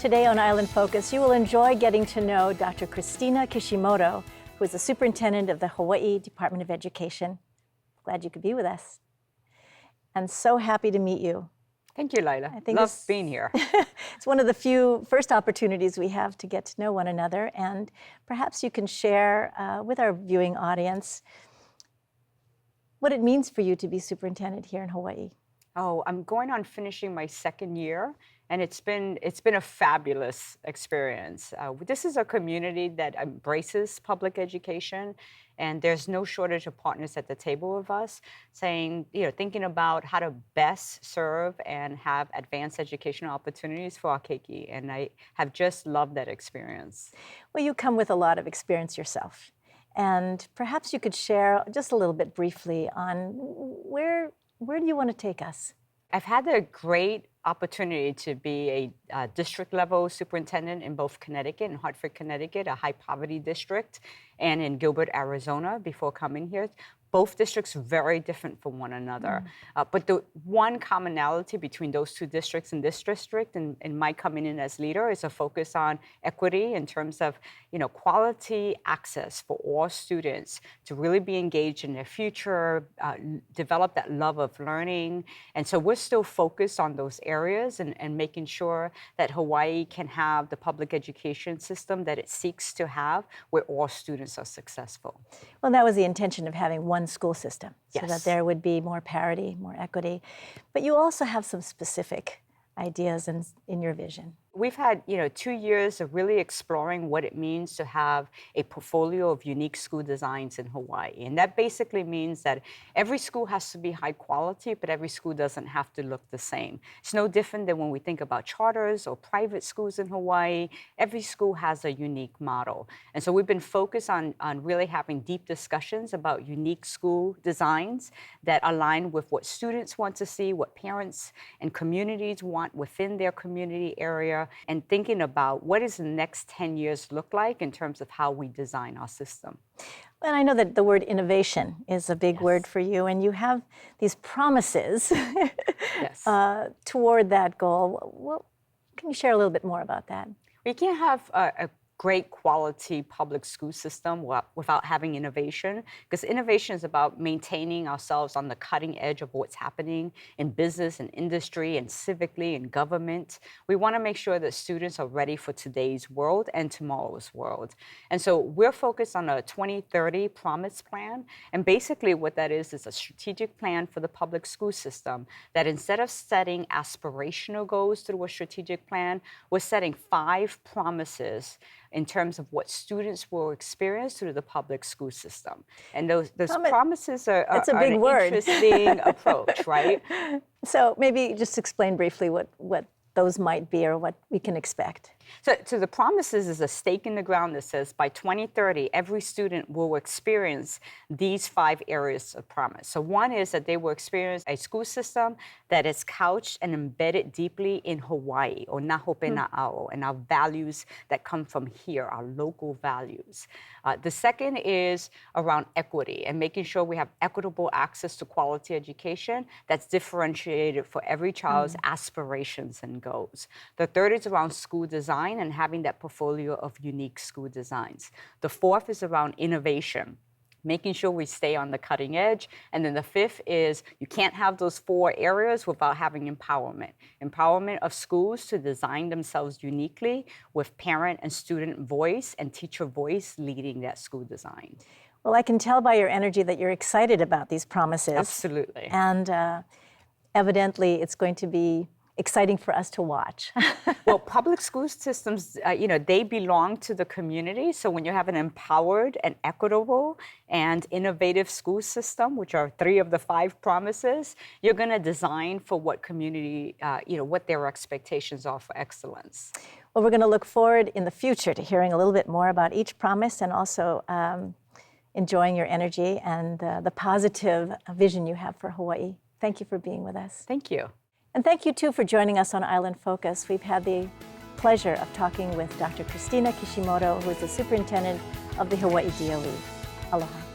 Today on Island Focus, you will enjoy getting to know Dr. Christina Kishimoto, who is the Superintendent of the Hawaii Department of Education. Glad you could be with us. And so happy to meet you. Thank you, Lila. Love being here. It's one of the few first opportunities we have to get to know one another, and perhaps you can share with our viewing audience what it means for you to be superintendent here in Hawaii. Oh, I'm going on finishing my second year, and it's been a fabulous experience. This is a community that embraces public education, and there's no shortage of partners at the table with us saying, thinking about how to best serve and have advanced educational opportunities for our keiki, and I have just loved that experience. Well, you come with a lot of experience yourself, and perhaps you could share just a little bit briefly on where do you want to take us? I've had the great opportunity to be a district level superintendent in both Connecticut and Hartford, Connecticut, a high poverty district, and in Gilbert, Arizona before coming here. Both districts very different from one another. But the one commonality between those two districts and this district and my coming in as leader is a focus on equity in terms of quality access for all students to really be engaged in their future, develop that love of learning. And so we're still focused on those areas and making sure that Hawaii can have the public education system that it seeks to have where all students are successful. Well, that was the intention of having one school system, so Yes. that there would be more parity, more equity. But you also have some specific ideas in your vision. We've had 2 years of really exploring what it means to have a portfolio of unique school designs in Hawaii. And that basically means that every school has to be high quality, but every school doesn't have to look the same. It's no different than when we think about charters or private schools in Hawaii. Every school has a unique model. And so we've been focused on really having deep discussions about unique school designs that align with what students want to see, what parents and communities want within their community area, and thinking about what does the next 10 years look like in terms of how we design our system. And I know that the word innovation is a big word for you, and you have these promises Yes. Toward that goal. Well, can you share a little bit more about that? We can't have a great quality public school system without having innovation, because innovation is about maintaining ourselves on the cutting edge of what's happening in business and industry and civically and government. We want to make sure that students are ready for today's world and tomorrow's world. And so we're focused on a 2030 promise plan. And basically what that is a strategic plan for the public school system that instead of setting aspirational goals through a strategic plan, we're setting 5 promises in terms of what students will experience through the public school system. And those promises are a big word. Interesting approach, right? So maybe just explain briefly what those might be or what we can expect. So the promises is a stake in the ground that says by 2030, every student will experience these 5 areas of promise. So one is that they will experience a school system that is couched and embedded deeply in Hawaii, or nahopena'ao, and our values that come from here, our local values. The second is around equity and making sure we have equitable access to quality education that's differentiated for every child's aspirations and goals. The third is around school design and having that portfolio of unique school designs. The fourth is around innovation, making sure we stay on the cutting edge. And then the fifth is you can't have those 4 areas without having empowerment. Empowerment of schools to design themselves uniquely with parent and student voice and teacher voice leading that school design. Well, I can tell by your energy that you're excited about these promises. Absolutely. And evidently it's going to be exciting for us to watch. Well, public school systems, they belong to the community. So when you have an empowered and equitable and innovative school system, which are 3 of the 5 promises, you're going to design for what community, what their expectations are for excellence. Well, we're going to look forward in the future to hearing a little bit more about each promise and also enjoying your energy and the positive vision you have for Hawaii. Thank you for being with us. Thank you. And thank you, too, for joining us on Island Focus. We've had the pleasure of talking with Dr. Christina Kishimoto, who is the Superintendent of the Hawaii DOE. Aloha.